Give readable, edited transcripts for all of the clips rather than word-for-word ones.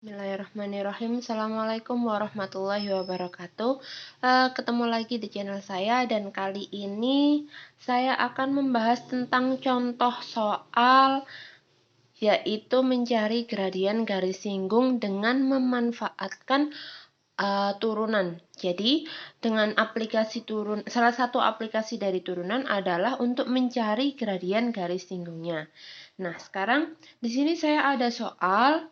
Bismillahirrahmanirrahim. Assalamualaikum warahmatullahi wabarakatuh. Ketemu lagi di channel saya dan kali ini saya akan membahas tentang contoh soal yaitu mencari gradien garis singgung dengan memanfaatkan turunan. Jadi dengan aplikasi salah satu aplikasi dari turunan adalah untuk mencari gradien garis singgungnya. Nah, sekarang di sini saya ada soal.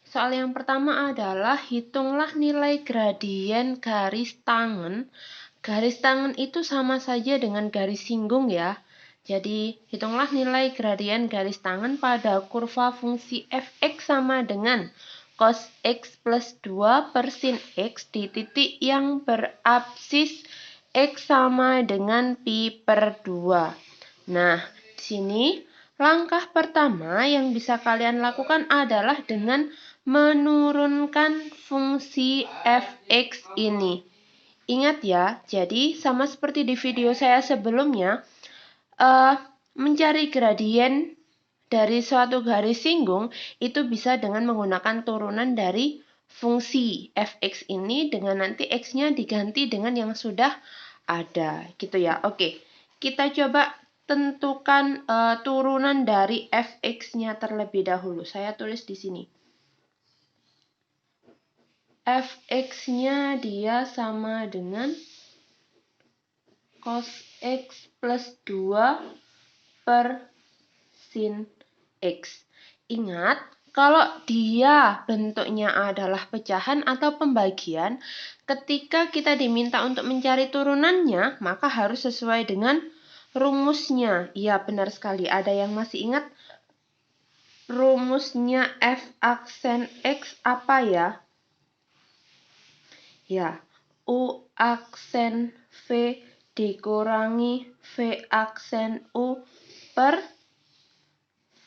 Soal yang pertama adalah hitunglah nilai gradien garis tangen. Garis tangen itu sama saja dengan garis singgung ya. Jadi, hitunglah nilai gradien garis tangen pada kurva fungsi fx sama dengan cos x plus 2 per sin x di titik yang berabsis x sama dengan pi per 2. Nah, di sini langkah pertama yang bisa kalian lakukan adalah dengan menurunkan fungsi fx ini. Ingat ya, jadi sama seperti di video saya sebelumnya, mencari gradien dari suatu garis singgung itu bisa dengan menggunakan turunan dari fungsi fx ini dengan nanti x-nya diganti dengan yang sudah ada, gitu ya. Oke, kita coba tentukan turunan dari fx-nya terlebih dahulu. Saya tulis di sini. Fx-nya dia sama dengan cos x plus 2 per sin x. Ingat, kalau dia bentuknya adalah pecahan atau pembagian, ketika kita diminta untuk mencari turunannya, maka harus sesuai dengan rumusnya. Iya, benar sekali. Ada yang masih ingat rumusnya f aksen x apa ya? Ya, U aksen V dikurangi V aksen U per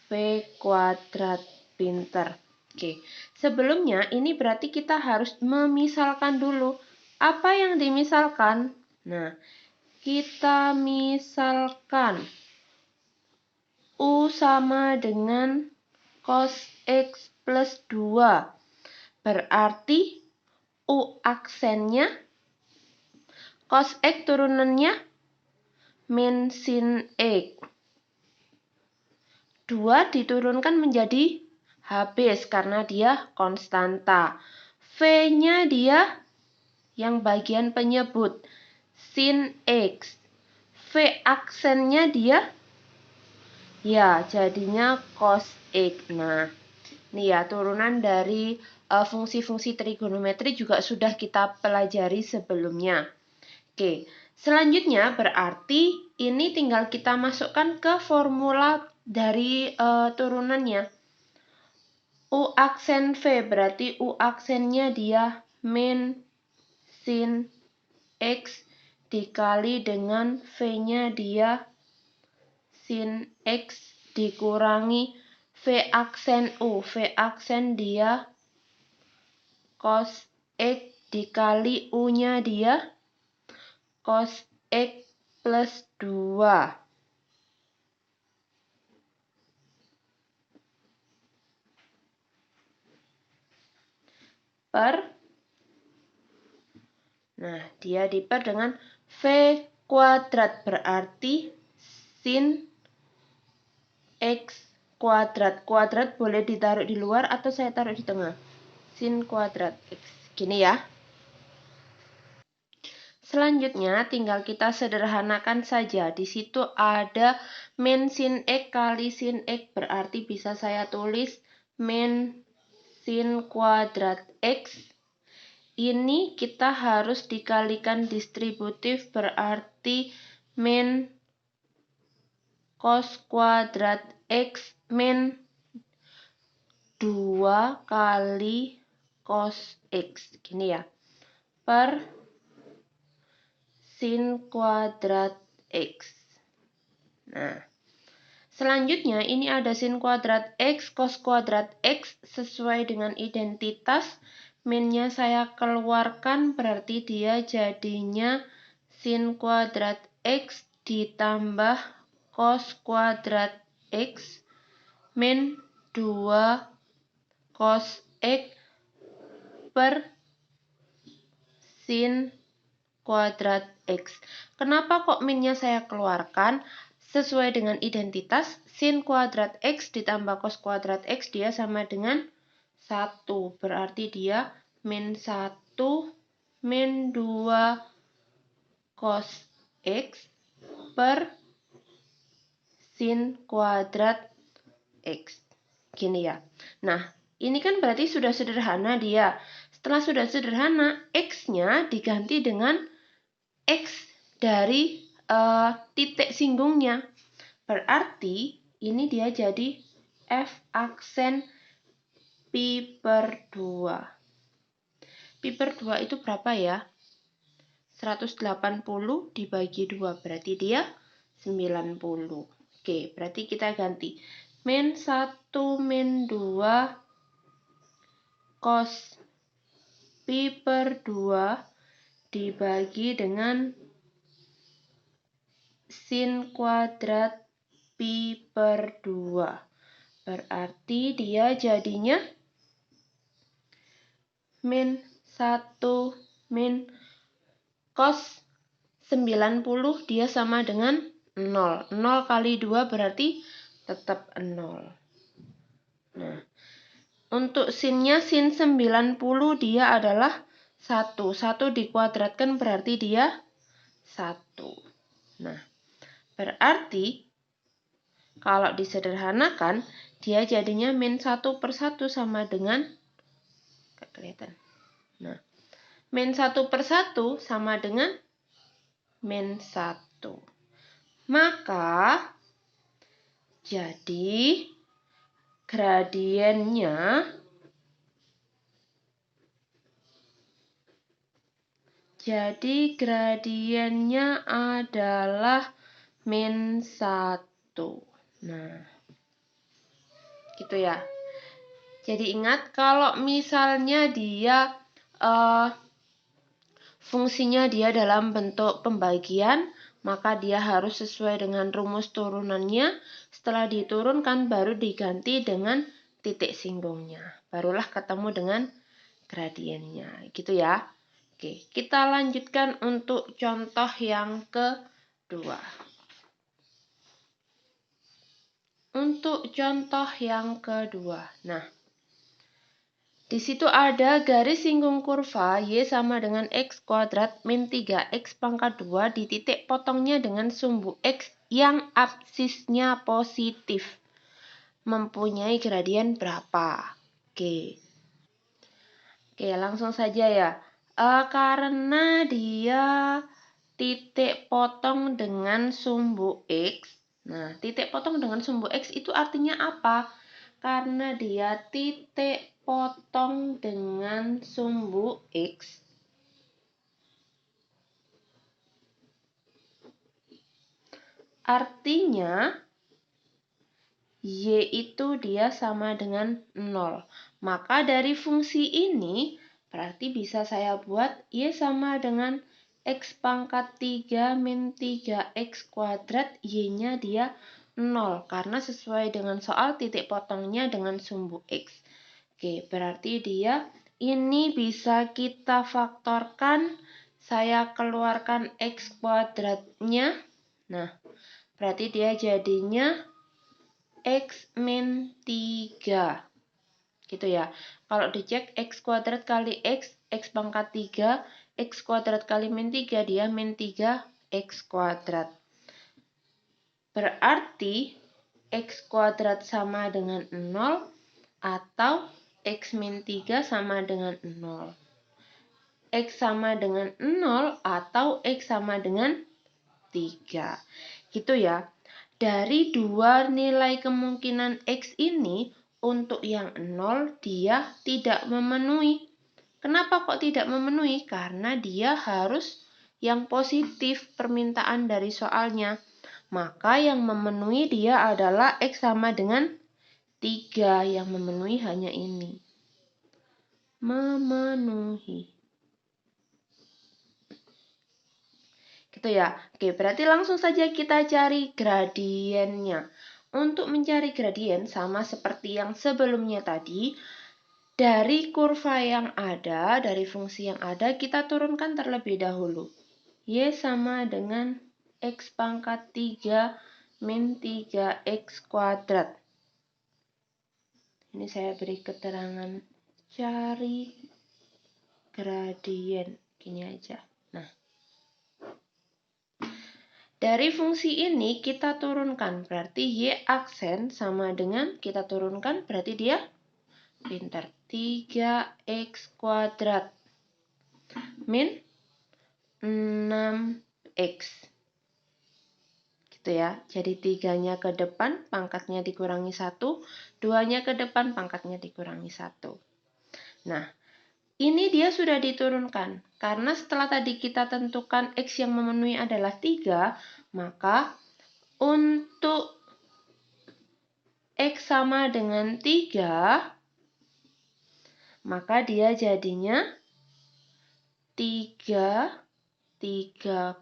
V kuadrat. Pinter. Oke, sebelumnya ini berarti kita harus memisalkan dulu. Apa yang dimisalkan? Nah, kita misalkan U sama dengan cos X plus 2. Berarti U aksennya cos X turunannya min sin X. 2 diturunkan menjadi habis karena dia konstanta. V-nya dia yang bagian penyebut sin X. V aksennya dia ya jadinya cos X. Nah, ini ya turunan dari fungsi-fungsi trigonometri juga sudah kita pelajari sebelumnya. Oke, selanjutnya berarti ini tinggal kita masukkan ke formula dari turunannya. U aksen V berarti U aksennya dia min sin X dikali dengan V-nya dia sin X dikurangi V aksen U. V aksen dia cos X dikali U-nya dia cos X plus 2. Nah, dia diper dengan V kuadrat berarti sin X kuadrat. Kuadrat boleh ditaruh di luar atau saya taruh di tengah. Sin kuadrat X. Gini ya. Selanjutnya tinggal kita sederhanakan saja. Di situ ada min sin X kali sin X berarti bisa saya tulis min sin kuadrat X. Ini kita harus dikalikan distributif berarti min cos kuadrat X min 2 kali cos X. Gini ya. Per sin kuadrat X. Nah, selanjutnya ini ada sin kuadrat X, cos kuadrat X sesuai dengan identitas. Minnya saya keluarkan berarti dia jadinya sin kuadrat X ditambah cos kuadrat X min 2 cos X per sin kuadrat X. Kenapa kok minnya saya keluarkan? Sesuai dengan identitas, sin kuadrat X ditambah cos kuadrat X dia sama dengan 1. Berarti dia min 1 min 2 cos X per sin kuadrat X. Gini ya. Nah, ini kan berarti sudah sederhana dia. Setelah sudah sederhana, X-nya diganti dengan X dari titik singgungnya. Berarti ini dia jadi F aksen pi per 2. Pi per 2 itu berapa ya? 180 dibagi 2. Berarti dia 90. Oke, berarti kita ganti. Min 1 min 2 cos pi per 2 dibagi dengan sin kuadrat pi per 2. Berarti dia jadinya min 1 min cos 90 dia sama dengan 0. 0 kali 2 berarti tetap 0. Nah, untuk sinnya sin 90 dia adalah 1. 1 dikuadratkan berarti dia 1. Nah, berarti kalau disederhanakan dia jadinya min 1 per 1 sama dengan, gak kelihatan. Nah, min 1 per 1 sama dengan min 1. Maka jadi gradiennya adalah min 1. Nah, gitu ya. Jadi ingat kalau misalnya dia fungsinya dia dalam bentuk pembagian, maka dia harus sesuai dengan rumus turunannya. Setelah diturunkan baru diganti dengan titik singgungnya. Barulah ketemu dengan gradiennya. Gitu ya. Oke, kita lanjutkan untuk contoh yang kedua. Untuk contoh yang kedua. Nah, di situ ada garis singgung kurva Y sama dengan X kuadrat min 3X pangkat 2 di titik potongnya dengan sumbu X yang absisnya positif. Mempunyai gradien berapa? Oke, langsung saja ya. Karena dia titik potong dengan sumbu X. Nah, titik potong dengan sumbu X itu artinya apa? Karena dia titik potong dengan sumbu X, artinya Y itu dia sama dengan 0. Maka dari fungsi ini berarti bisa saya buat Y sama dengan X pangkat 3 min 3X kuadrat, Y-nya dia 0. Karena sesuai dengan soal titik potongnya dengan sumbu X. Oke, berarti dia ini bisa kita faktorkan. Saya keluarkan X kuadratnya. Nah, berarti dia jadinya X min 3. Gitu ya. Kalau dicek X kuadrat kali X, X pangkat 3, X kuadrat kali min 3, dia min 3X kuadrat. Berarti X kuadrat sama dengan 0 atau X min 3 sama dengan 0. X sama dengan 0 atau X sama dengan 3. Gitu ya. Dari dua nilai kemungkinan X ini, untuk yang 0 dia tidak memenuhi. Kenapa kok tidak memenuhi? Karena dia harus yang positif permintaan dari soalnya. Maka yang memenuhi dia adalah X sama dengan 3. Yang memenuhi hanya ini. Memenuhi. Gitu ya. Oke, berarti langsung saja kita cari gradiennya. Untuk mencari gradien sama seperti yang sebelumnya tadi, Dari kurva yang ada, dari fungsi yang ada, kita turunkan terlebih dahulu. Y sama dengan X pangkat 3 min 3X kuadrat. Ini saya beri keterangan, cari gradien. Gini aja. Nah, dari fungsi ini kita turunkan, berarti Y aksen sama dengan kita turunkan, berarti dia pintar. 3X kuadrat min 6X. Gitu ya. Jadi 3-nya ke depan, pangkatnya dikurangi 1. 2-nya ke depan, pangkatnya dikurangi 1. Nah, ini dia sudah diturunkan. Karena setelah tadi kita tentukan X yang memenuhi adalah 3, maka untuk X sama dengan 3, maka dia jadinya 3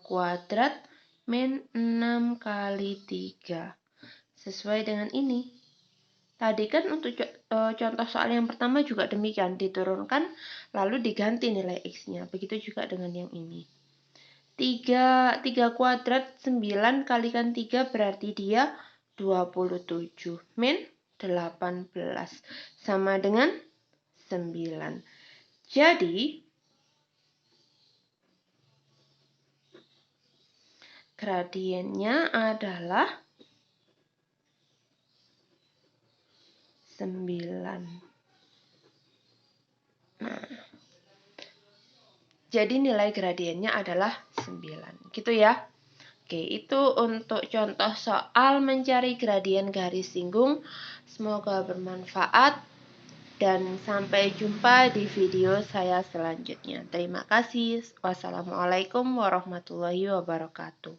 kuadrat min 6 kali 3. Sesuai dengan ini. Tadi kan untuk contoh soal yang pertama juga demikian. Diturunkan lalu diganti nilai X-nya. Begitu juga dengan yang ini. 3 kuadrat 9 kalikan 3 berarti dia 27. Min 18. Sama dengan 9. Jadi, gradiennya adalah 9. Nah, jadi nilai gradiennya adalah 9. Gitu ya. Oke, itu untuk contoh soal mencari gradien garis singgung. Semoga bermanfaat. Dan sampai jumpa di video saya selanjutnya. Terima kasih. Wassalamualaikum warahmatullahi wabarakatuh.